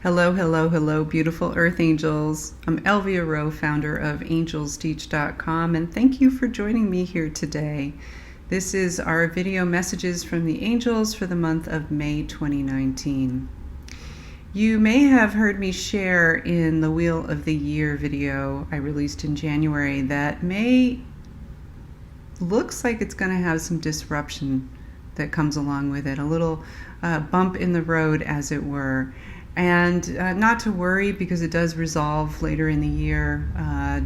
Hello, hello, hello, beautiful Earth Angels. I'm Elvia Rowe, founder of AngelsTeach.com, and thank you for joining me here today. This is our video messages from the angels for the month of May 2019. You may have heard me share in the Wheel of the Year video I released in January that May looks like it's going to have some disruption that comes along with it, a little bump in the road, as it were. And not to worry, because it does resolve later in the year.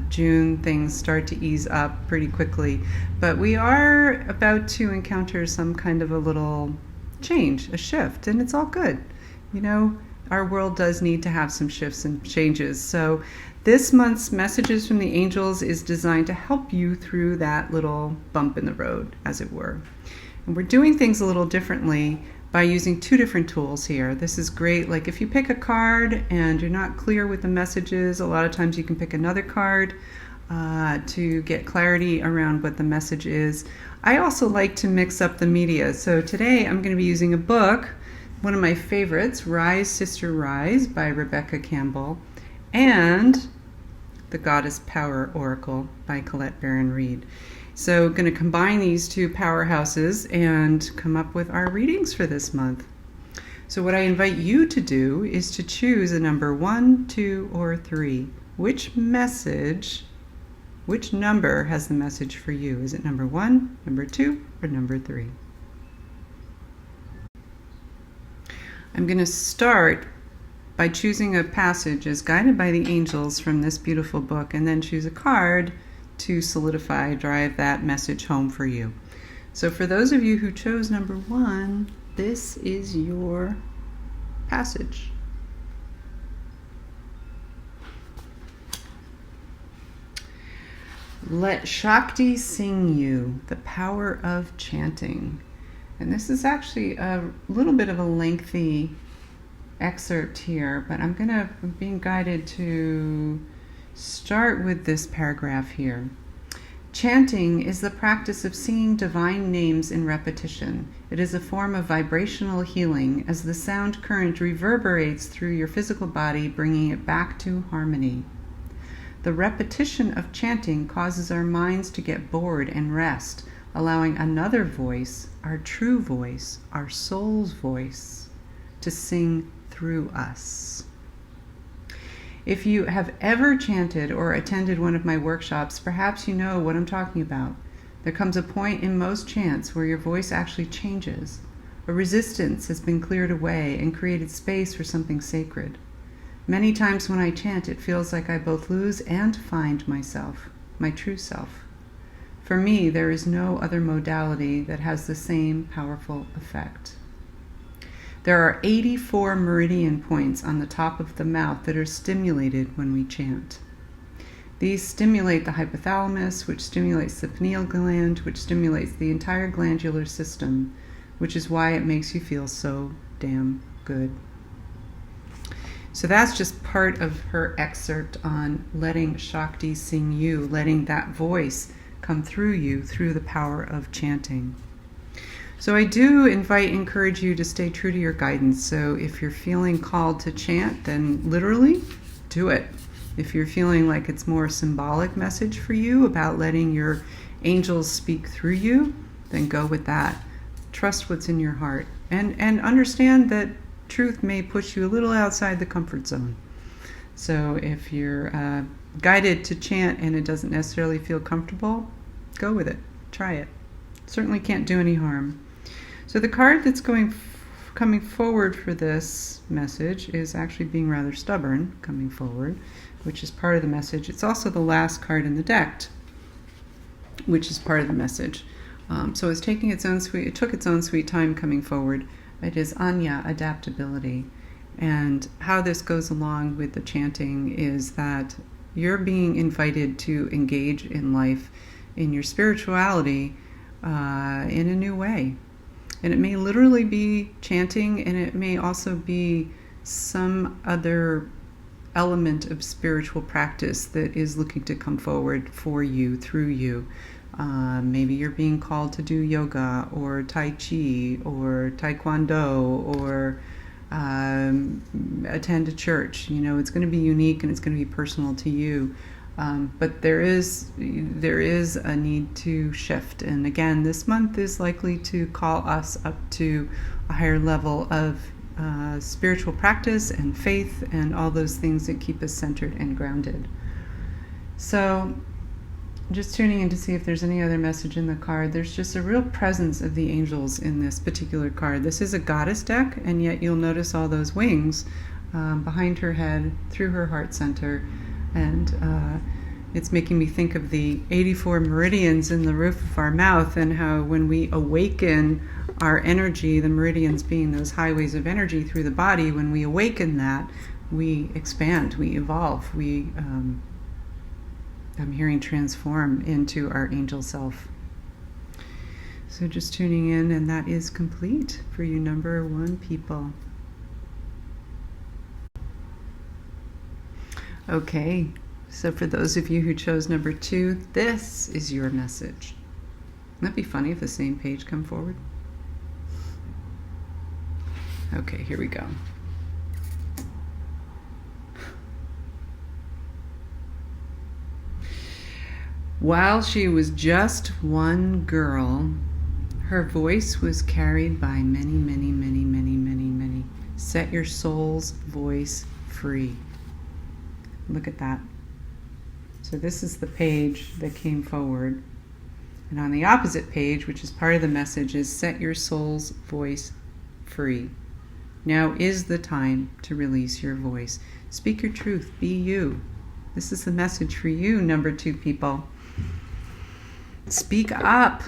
June, things start to ease up pretty quickly. But we are about to encounter some kind of a little change, a shift, and it's all good. You know, our world does need to have some shifts and changes. So this month's Messages from the Angels is designed to help you through that little bump in the road, as it were. And we're doing things a little differently by using two different tools here. This is great. Like if you pick a card and you're not clear with the messages, a lot of times you can pick another card to get clarity around what the message is. I also like to mix up the media. So today I'm going to be using a book, one of my favorites, Rise, Sister, Rise by Rebecca Campbell, and The Goddess Power Oracle by Colette Baron-Reid. So I'm going to combine these two powerhouses and come up with our readings for this month. So what I invite you to do is to choose a number 1, 2, or 3. Which number has the message for you? Is it number 1, number 2, or number 3? I'm going to start by choosing a passage as guided by the angels from this beautiful book, and then choose a card to solidify, drive that message home for you. So for those of you who chose number 1, this is your passage. Let Shakti sing you, the power of chanting. And this is actually a little bit of a lengthy excerpt here, but I'm being guided to start with this paragraph here. Chanting is the practice of singing divine names in repetition. It is a form of vibrational healing as the sound current reverberates through your physical body, bringing it back to harmony. The repetition of chanting causes our minds to get bored and rest, allowing another voice, our true voice, our soul's voice, to sing through us. If you have ever chanted or attended one of my workshops, perhaps you know what I'm talking about. There comes a point in most chants where your voice actually changes. A resistance has been cleared away and created space for something sacred. Many times when I chant, it feels like I both lose and find myself, my true self. For me, there is no other modality that has the same powerful effect. There are 84 meridian points on the top of the mouth that are stimulated when we chant. These stimulate the hypothalamus, which stimulates the pineal gland, which stimulates the entire glandular system, which is why it makes you feel so damn good. So that's just part of her excerpt on letting Shakti sing you, letting that voice come through you through the power of chanting. So I do encourage you to stay true to your guidance. So if you're feeling called to chant, then literally do it. If you're feeling like it's more a symbolic message for you about letting your angels speak through you, then go with that. Trust what's in your heart. And understand that truth may push you a little outside the comfort zone. So if you're guided to chant and it doesn't necessarily feel comfortable, go with it. Try it. Certainly can't do any harm. So the card that's coming forward for this message is actually being rather stubborn, coming forward, which is part of the message. It's also the last card in the deck, which is part of the message. So it took its own sweet time coming forward. It is Anya, adaptability. And how this goes along with the chanting is that you're being invited to engage in life, in your spirituality, in a new way. And it may literally be chanting, and it may also be some other element of spiritual practice that is looking to come forward for you, through you. Maybe you're being called to do yoga or Tai Chi or Taekwondo or attend a church. It's going to be unique and it's going to be personal to you. But there is a need to shift. And again, this month is likely to call us up to a higher level of spiritual practice and faith and all those things that keep us centered and grounded. So just tuning in to see if there's any other message in the card. There's just a real presence of the angels in this particular card. This is a goddess deck, and yet you'll notice all those wings behind her head, through her heart center, and it's making me think of the 84 meridians in the roof of our mouth, and how when we awaken our energy, the meridians being those highways of energy through the body, when we awaken that, we expand, we evolve, I'm hearing transform into our angel self. So just tuning in, and that is complete for you number 1 people. Okay, so for those of you who chose number 2, this is your message. Wouldn't that be funny if the same page come forward? Okay, here we go. While she was just one girl, her voice was carried by many, many, many, many, many, many. Set your soul's voice free. Look at that. So this is the page that came forward. And on the opposite page, which is part of the message, is set your soul's voice free. Now is the time to release your voice. Speak your truth. Be you. This is the message for you, number 2 people. Speak up.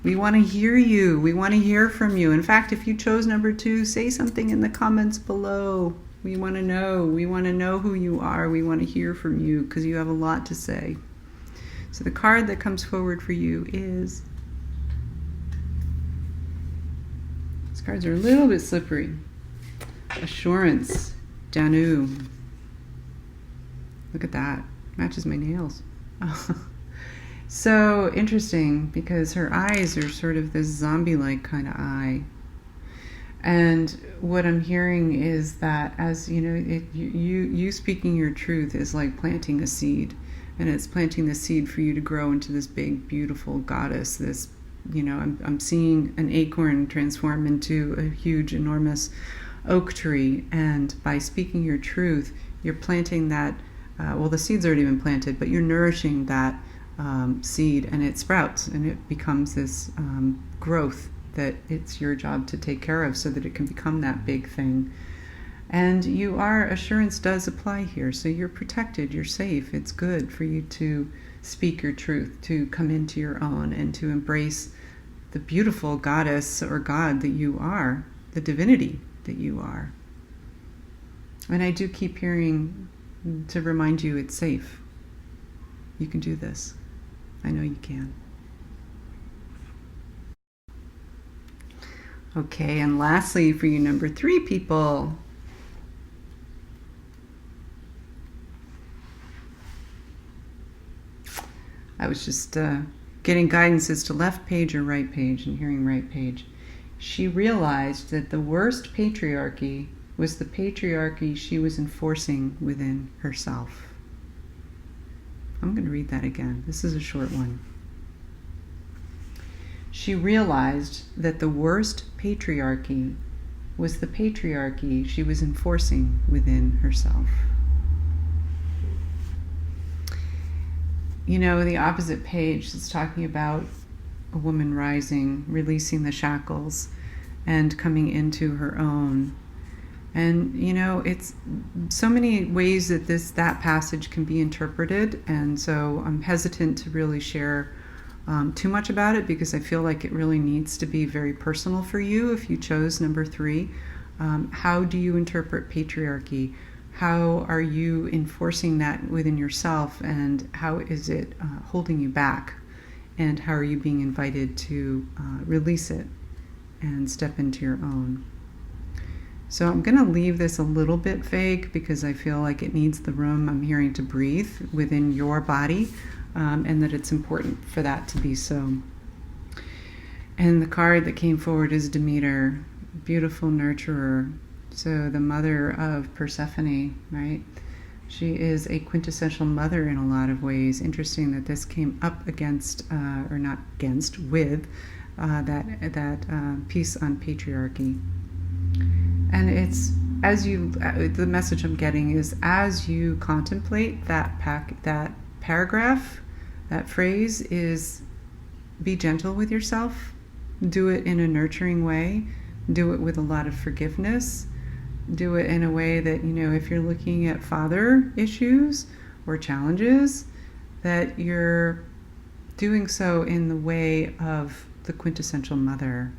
We want to hear you. We want to hear from you. In fact, if you chose number 2, say something in the comments below. We want to know. We want to know who you are. We want to hear from you because you have a lot to say. So the card that comes forward for you is... These cards are a little bit slippery. Assurance. Danu. Look at that. Matches my nails. So interesting, because her eyes are sort of this zombie-like kind of eye. And what I'm hearing is that, as you know, you speaking your truth is like planting a seed, and it's planting the seed for you to grow into this big, beautiful goddess. This, I'm seeing an acorn transform into a huge, enormous oak tree, and by speaking your truth, you're planting that. The seed's already been planted, but you're nourishing that seed, and it sprouts, and it becomes this growth that it's your job to take care of so that it can become that big thing. And assurance does apply here. So you're protected, you're safe. It's good for you to speak your truth, to come into your own, and to embrace the beautiful goddess or God that you are, the divinity that you are. And I do keep hearing to remind you it's safe. You can do this. I know you can. Okay, and lastly, for you number 3 people, I was just getting guidance as to left page or right page, and hearing right page. She realized that the worst patriarchy was the patriarchy she was enforcing within herself. I'm going to read that again. This is a short one. She realized that the worst patriarchy was the patriarchy she was enforcing within herself. The opposite page is talking about a woman rising, releasing the shackles, and coming into her own. And it's so many ways that passage can be interpreted, and so I'm hesitant to really share too much about it, because I feel like it really needs to be very personal for you if you chose number 3. How do you interpret patriarchy? How are you enforcing that within yourself, and how is it holding you back? And how are you being invited to release it and step into your own? So I'm going to leave this a little bit vague because I feel like it needs the room I'm hearing to breathe within your body, and that it's important for that to be so. And the card that came forward is Demeter, beautiful nurturer. So the mother of Persephone, right? She is a quintessential mother in a lot of ways. Interesting that this came up against, or not against, with that piece on patriarchy. And it's the message I'm getting is as you contemplate that paragraph, that phrase is be gentle with yourself, do it in a nurturing way, do it with a lot of forgiveness, do it in a way that, if you're looking at father issues or challenges, that you're doing so in the way of the quintessential mother,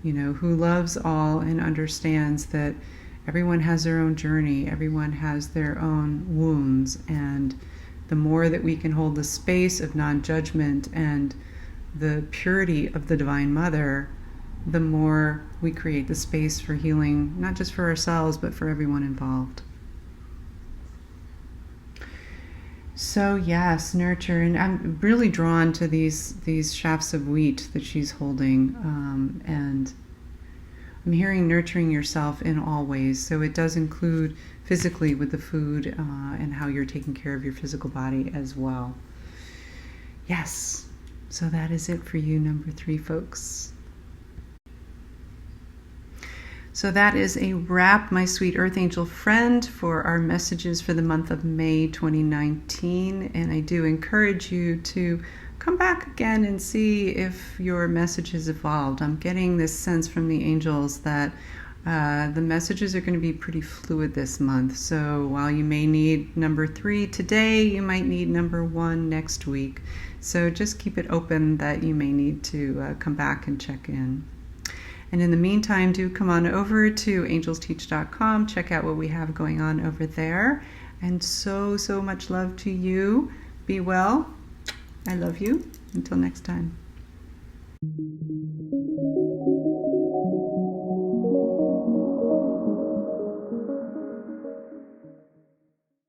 who loves all and understands that everyone has their own journey, everyone has their own wounds, and the more that we can hold the space of non-judgment and the purity of the Divine Mother, the more we create the space for healing, not just for ourselves, but for everyone involved. So yes, nurture, and I'm really drawn to these shafts of wheat that she's holding, and I'm hearing nurturing yourself in all ways. So it does include physically with the food and how you're taking care of your physical body as well. Yes, so that is it for you, number 3, folks. So that is a wrap, my sweet Earth Angel friend, for our messages for the month of May 2019. And I do encourage you to come back again and see if your message has evolved. I'm getting this sense from the angels that the messages are going to be pretty fluid this month. So while you may need number 3 today, you might need number 1 next week. So just keep it open that you may need to come back and check in. And in the meantime, do come on over to angelsteach.com. Check out what we have going on over there. And so much love to you. Be well. I love you. Until next time.